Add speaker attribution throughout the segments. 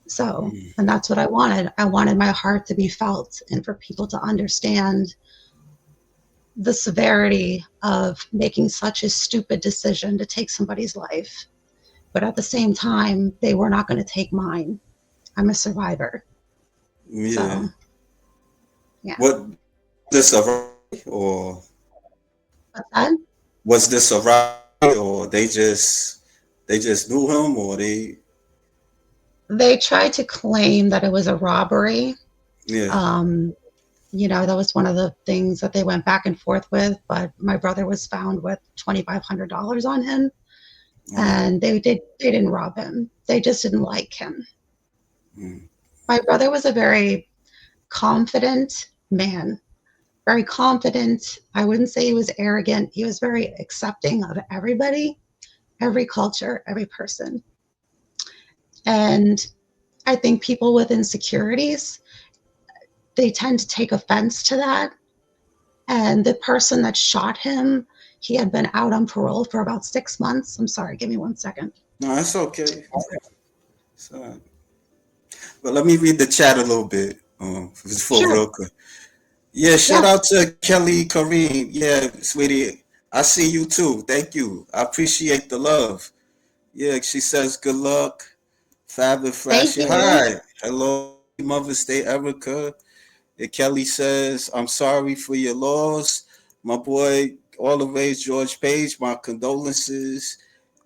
Speaker 1: So,
Speaker 2: Mm.
Speaker 1: and that's what I wanted. I wanted my heart to be felt and for people to understand the severity of making such a stupid decision to take somebody's life. But at the same time, they were not going to take mine. I'm a survivor.
Speaker 2: Yeah.
Speaker 1: So, yeah.
Speaker 2: Was this a robbery or
Speaker 1: What's that?
Speaker 2: was this a robbery or they just knew him or they
Speaker 1: They tried to claim that it was a robbery.
Speaker 2: yeah.
Speaker 1: Um, that was one of the things that they went back and forth with. But my brother was found with $2,500 on him,
Speaker 2: Oh.
Speaker 1: and they didn't rob him. They just didn't like him.
Speaker 2: Mm.
Speaker 1: My brother was a very confident man, very confident. I wouldn't say he was arrogant. He was very accepting of everybody, every culture, every person. And I think people with insecurities, they tend to take offense to that. And the person that shot him, he had been out on parole for about 6 months. I'm sorry, give me 1 second.
Speaker 2: No, that's okay. So, but let me read the chat a little bit for
Speaker 1: Sure.
Speaker 2: real quick. Yeah, shout
Speaker 1: Yeah.
Speaker 2: out to Kelly Kareem. Yeah, sweetie, I see you too. Thank you. I appreciate the love. Yeah, she says good luck. Fab and
Speaker 1: Thank
Speaker 2: Flashy.
Speaker 1: you.
Speaker 2: Hi. Hello. Happy Mother's Day, Erica. And Kelly says, I'm sorry for your loss. My boy, all the way, George Page, my condolences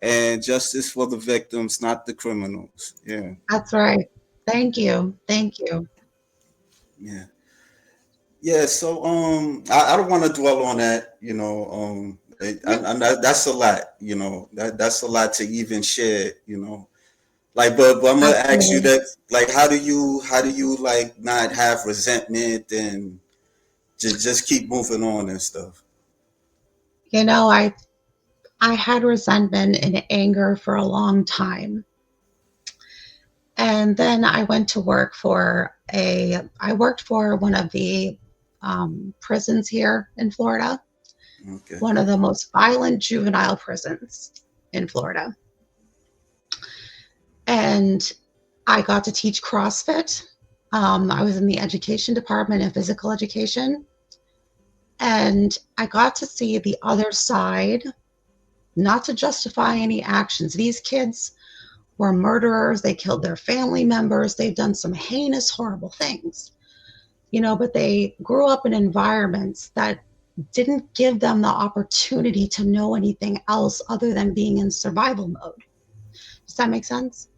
Speaker 2: and justice for the victims, not the criminals. Yeah,
Speaker 1: That's right. Thank you. Thank you.
Speaker 2: yeah. Yeah, so I don't want to dwell on that,
Speaker 1: Yeah.
Speaker 2: that's a lot, that's a lot to even share, like, but I'm gonna ask you
Speaker 1: Absolutely.
Speaker 2: that, like, how do you like not have resentment and just keep moving on and stuff?
Speaker 1: You know, I had resentment and anger for a long time. And then I worked for one of the prisons here in Florida,
Speaker 2: Okay.
Speaker 1: one of the most violent juvenile prisons in Florida. And I got to teach CrossFit. I was in the education department and physical education. And I got to see the other side, not to justify any actions. These kids were murderers. They killed their family members. They've done some heinous, horrible things, but they grew up in environments that didn't give them the opportunity to know anything else other than being in survival mode. Does that make sense?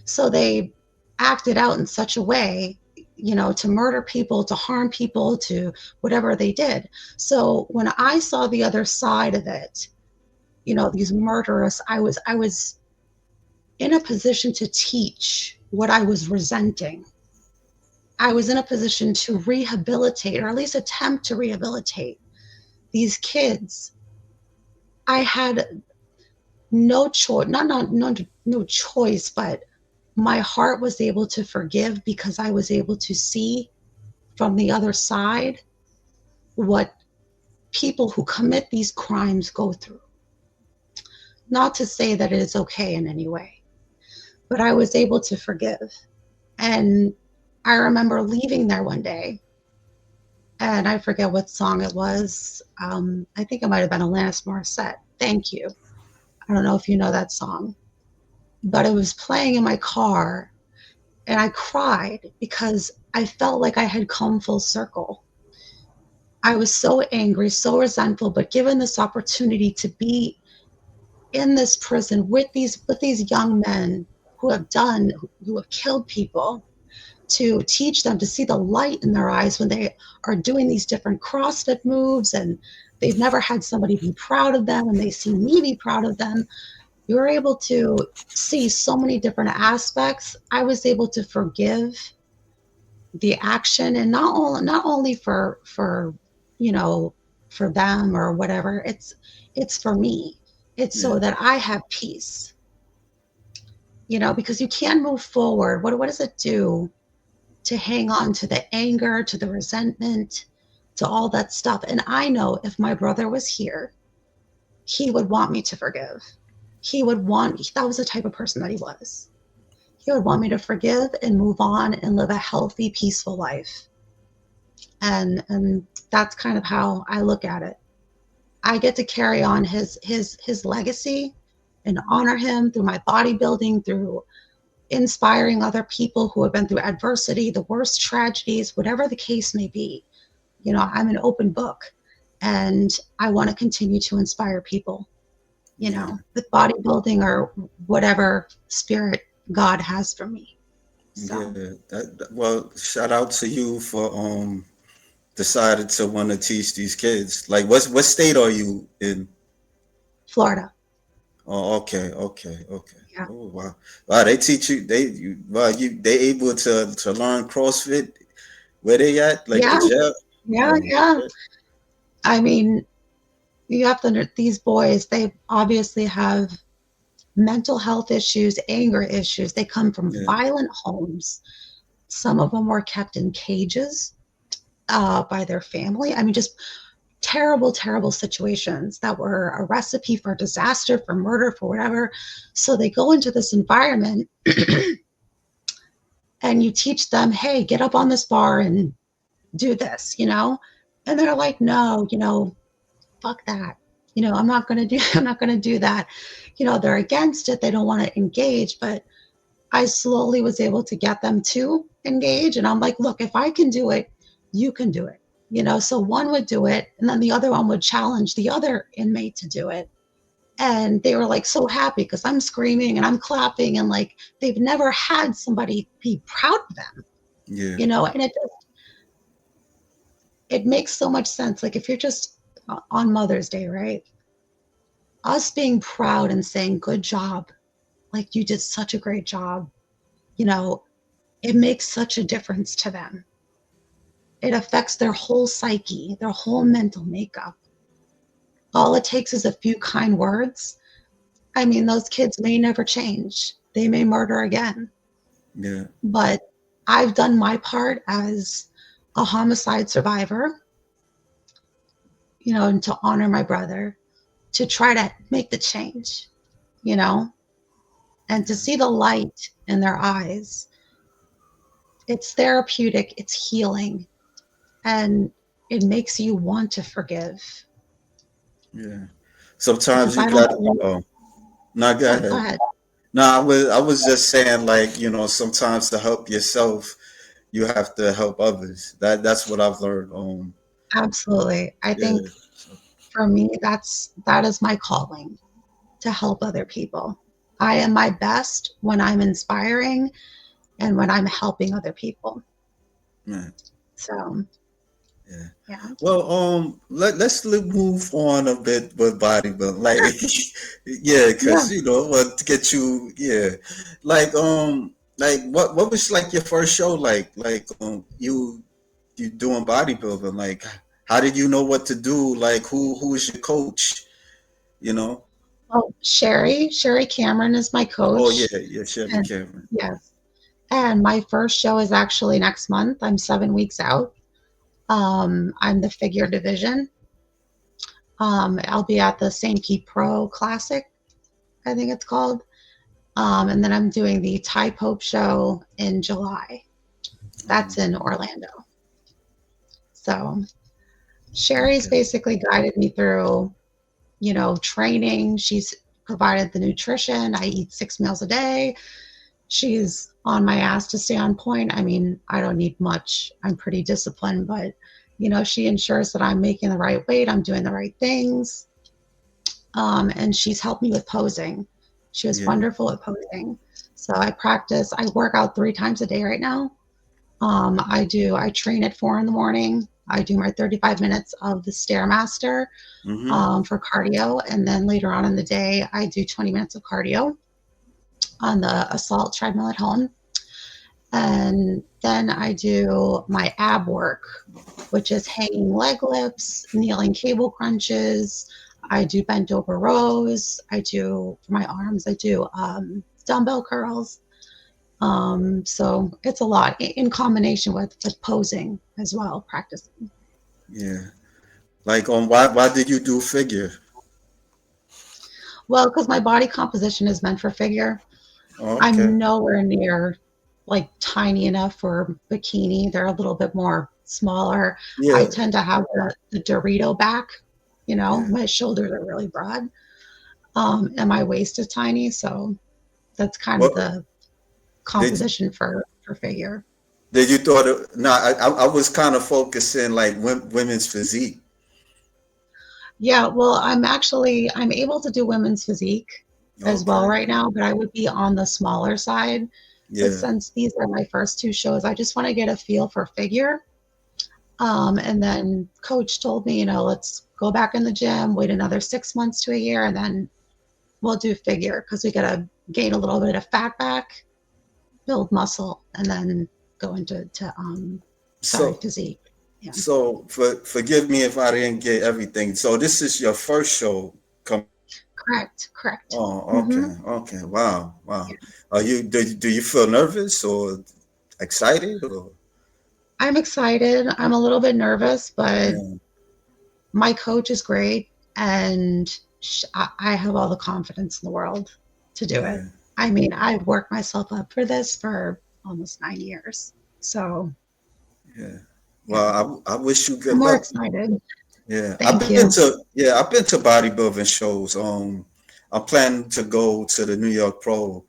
Speaker 1: So they acted out in such a way, to murder people, to harm people, to whatever they did. So when I saw the other side of it, these murderers, I was in a position to teach what I was resenting. I was in a position to rehabilitate, or at least attempt to rehabilitate these kids. I had no choice, no choice, but my heart was able to forgive because I was able to see from the other side what people who commit these crimes go through. Not to say that it is okay in any way, but I was able to forgive. And I remember leaving there one day, and I forget what song it was. I think it might have been Alanis Morissette. Thank you. I don't know if you know that song, but it was playing in my car, and I cried because I felt like I had come full circle. I was so angry, so resentful, but given this opportunity to be in this prison with these young men who have killed people, to teach them to see the light in their eyes when they are doing these different CrossFit moves, and they've never had somebody be proud of them and they see me be proud of them. You're able to see so many different aspects. I was able to forgive the action, and not only for you know for them or whatever. It's for me. It's
Speaker 2: Yeah.
Speaker 1: so that I have peace, because you can move forward. What does it do to hang on to the anger, to the resentment, to all that stuff? And I know if my brother was here, he would want me to forgive. That was the type of person that he was. He would want me to forgive and move on and live a healthy, peaceful life. And that's kind of how I look at it. I get to carry on his legacy and honor him through my bodybuilding, through inspiring other people who have been through adversity, the worst tragedies, whatever the case may be. I'm an open book, and I want to continue to inspire people,
Speaker 2: Yeah,
Speaker 1: with bodybuilding or whatever spirit God has for me. So,
Speaker 2: yeah. Well, shout out to you for decided to want to teach these kids. Like, what state are you in?
Speaker 1: Florida.
Speaker 2: Oh, okay, okay, okay.
Speaker 1: Yeah.
Speaker 2: Oh, wow, wow. They teach you. They able to learn CrossFit where they at? Like the
Speaker 1: Yeah.
Speaker 2: gym?
Speaker 1: Yeah.
Speaker 2: Oh,
Speaker 1: Yeah.
Speaker 2: okay.
Speaker 1: I mean, you have to these boys, they obviously have mental health issues, anger issues. They come from
Speaker 2: Yeah,
Speaker 1: violent homes. Some of them were kept in cages by their family. I mean, just terrible, terrible situations that were a recipe for disaster, for murder, for whatever. So they go into this environment and you teach them, hey, get up on this bar and do this, And they're like, no, fuck that. I'm not going to do, I'm not going to do that. They're against it. They don't want to engage, but I slowly was able to get them to engage. And I'm like, look, if I can do it, you can do it. So one would do it, and then the other one would challenge the other inmate to do it. And they were like so happy because I'm screaming and I'm clapping, and like they've never had somebody be proud of them,
Speaker 2: yeah,
Speaker 1: and it makes so much sense. Like if you're just on Mother's Day, right? Us being proud and saying, good job, like you did such a great job, you know, it makes such a difference to them. It affects their whole psyche, their whole mental makeup. All it takes is a few kind words. I mean, those kids may never change. They may murder again.
Speaker 2: yeah,
Speaker 1: But I've done my part as a homicide survivor, and to honor my brother, to try to make the change, you know, and to see the light in their eyes. It's therapeutic, it's healing, and it makes you want to forgive.
Speaker 2: yeah. Sometimes
Speaker 1: Because
Speaker 2: you
Speaker 1: I don't
Speaker 2: got.
Speaker 1: believe,
Speaker 2: Oh, no, go
Speaker 1: yeah, go
Speaker 2: ahead.
Speaker 1: ahead.
Speaker 2: No, I was just saying, like, sometimes to help yourself, you have to help others. That's what I've learned.
Speaker 1: Absolutely. I
Speaker 2: Yeah,
Speaker 1: think for me, that is my calling, to help other people. I am my best when I'm inspiring and when I'm helping other people.
Speaker 2: man.
Speaker 1: So,
Speaker 2: Yeah.
Speaker 1: yeah.
Speaker 2: Well, let's move on a bit with bodybuilding. Like, yeah,
Speaker 1: Yeah.
Speaker 2: because what to get you, yeah, like what was like your first show like you doing bodybuilding? Like, how did you know what to do? Like, who was your coach? You know?
Speaker 1: Oh, Sherry Cameron is my
Speaker 2: Oh yeah,
Speaker 1: coach.
Speaker 2: yeah, Chevy
Speaker 1: And
Speaker 2: Cameron.
Speaker 1: yes. And my first show is actually next month. I'm 7 weeks out. I'm the figure division. I'll be at the St. Pete Pro Classic, I think it's called. And then I'm doing the Ty Pope show in July. That's in Orlando. So Sherry's
Speaker 2: Okay.
Speaker 1: basically guided me through, training. She's provided the nutrition. I eat 6 meals a day. She's on my ass to stay on point. I mean, I don't need much. I'm pretty disciplined, but she ensures that I'm making the right weight, I'm doing the right things. And she's helped me with posing. She was
Speaker 2: Yeah.
Speaker 1: wonderful at posing. So I work out 3 times a day right now. I train at 4 in the morning. I do my 35 minutes of the Stairmaster
Speaker 2: Mm-hmm.
Speaker 1: for cardio. And then later on in the day, I do 20 minutes of cardio on the assault treadmill at home. And then I do my ab work, which is hanging leg lifts, kneeling cable crunches. I do bent over rows. For my arms, I do dumbbell curls. So it's a lot in combination with posing as well, practicing.
Speaker 2: Yeah. Like, why did you do figure?
Speaker 1: Well, because my body composition is meant for figure.
Speaker 2: Okay.
Speaker 1: I'm nowhere near like tiny enough for bikini. They're a little bit more smaller. I
Speaker 2: Yeah.
Speaker 1: tend to have the Dorito back. You know,
Speaker 2: Yeah.
Speaker 1: my shoulders are really broad, and my waist is tiny. So that's kind of
Speaker 2: Well,
Speaker 1: the
Speaker 2: did
Speaker 1: composition for figure.
Speaker 2: did you thought of, no, I was kind of focusing like women's physique.
Speaker 1: Yeah, well, I'm able to do women's physique as well
Speaker 2: Okay.
Speaker 1: right now, but I would be on the smaller side. But
Speaker 2: Yeah.
Speaker 1: since these are my first two shows, I just want to get a feel for figure. And then coach told me, let's go back in the gym, wait another 6 months to a year, and then we'll do figure because we got to gain a little bit of fat back, build muscle, and then go into sorry,
Speaker 2: So
Speaker 1: physique. Yeah,
Speaker 2: forgive me if I didn't get everything. So this is your first show coming.
Speaker 1: correct, correct.
Speaker 2: Oh,
Speaker 1: Hmm.
Speaker 2: okay, okay. Wow, wow. Are you do you feel nervous or excited or
Speaker 1: I'm excited. I'm a little bit nervous, but
Speaker 2: yeah,
Speaker 1: my coach is great, and I have all the confidence in the world to do it.
Speaker 2: yeah,
Speaker 1: I mean, I've worked myself up for this for almost 9 years. So,
Speaker 2: yeah.
Speaker 1: yeah,
Speaker 2: Well, I wish you
Speaker 1: I'm
Speaker 2: good
Speaker 1: more
Speaker 2: luck.
Speaker 1: excited.
Speaker 2: Yeah,
Speaker 1: Thank you.
Speaker 2: I've been to bodybuilding shows. I'm planning to go to the New York Pro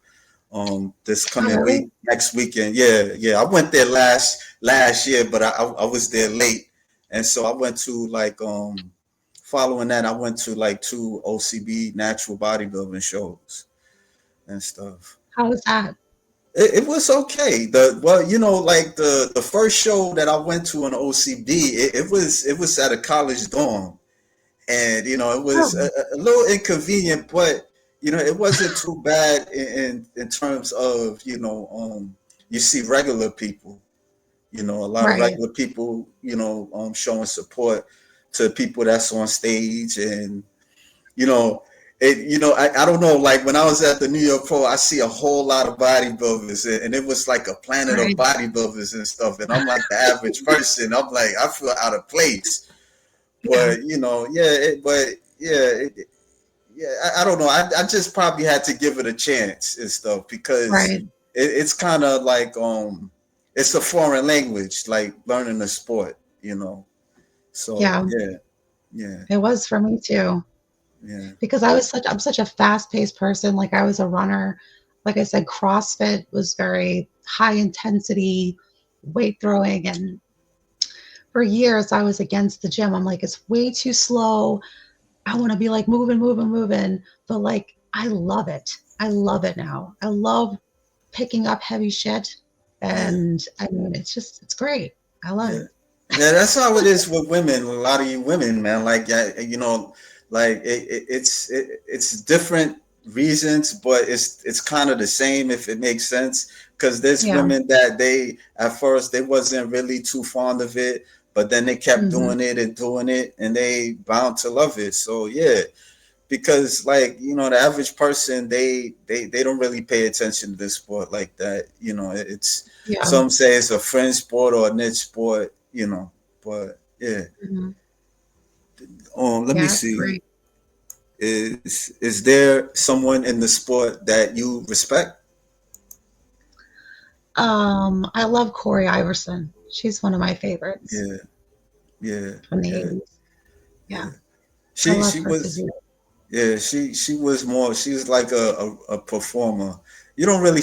Speaker 2: this
Speaker 1: Oh,
Speaker 2: coming week,
Speaker 1: really?
Speaker 2: next weekend. Yeah, yeah. I went there last year, but I was there late, and so I went to like following that I went to like two OCB natural bodybuilding shows and stuff.
Speaker 1: How was that?
Speaker 2: It was okay. The well, like the first show that I went to in OCB, it was at a college dorm, and it was
Speaker 1: Oh,
Speaker 2: a little inconvenient, but it wasn't too bad in terms of you see regular people, a lot of
Speaker 1: right,
Speaker 2: regular people, showing support to people that's on stage, and you know. I don't know. Like when I was at the New York Pro, I see a whole lot of bodybuilders, and it was like a planet of
Speaker 1: right.
Speaker 2: bodybuilders and stuff. And I'm like the average person. I'm like I feel out of place,
Speaker 1: Yeah,
Speaker 2: but yeah, I don't know. I just probably had to give it a chance and stuff because
Speaker 1: right.
Speaker 2: it's kind of like it's a foreign language, like learning a sport, So
Speaker 1: Yeah,
Speaker 2: yeah, yeah,
Speaker 1: it was for me too.
Speaker 2: yeah,
Speaker 1: Because I'm such a fast-paced person. Like I was a runner. Like I said, CrossFit was very high intensity weight throwing, and for years I was against the gym. I'm like, it's way too slow. I want to be like moving, moving, moving. But like I love it. I love it now. I love picking up heavy shit.
Speaker 2: yeah,
Speaker 1: And I mean it's great. I love
Speaker 2: yeah.
Speaker 1: it.
Speaker 2: Yeah, that's how it is with women. A lot of you women, man, like yeah, like it's different reasons, but it's kind of the same if it makes sense. Because there's
Speaker 1: Yeah.
Speaker 2: women that they at first they wasn't really too fond of it, but then they kept
Speaker 1: Hmm.
Speaker 2: doing it, and they bound to love it. So yeah, because like the average person they don't really pay attention to this sport like that. It's
Speaker 1: Yeah.
Speaker 2: some say it's a fringe sport or a niche sport. But yeah.
Speaker 1: Hmm.
Speaker 2: Let me
Speaker 1: Yeah, it's
Speaker 2: see.
Speaker 1: great.
Speaker 2: Is there someone in the sport that you respect?
Speaker 1: I love Corey Iverson. She's one of my favorites
Speaker 2: Yeah, yeah,
Speaker 1: from the
Speaker 2: yeah,
Speaker 1: 80s. Yeah,
Speaker 2: yeah.
Speaker 1: I
Speaker 2: She
Speaker 1: love
Speaker 2: she
Speaker 1: her
Speaker 2: was
Speaker 1: physique.
Speaker 2: yeah she was more, she was like a performer. You don't really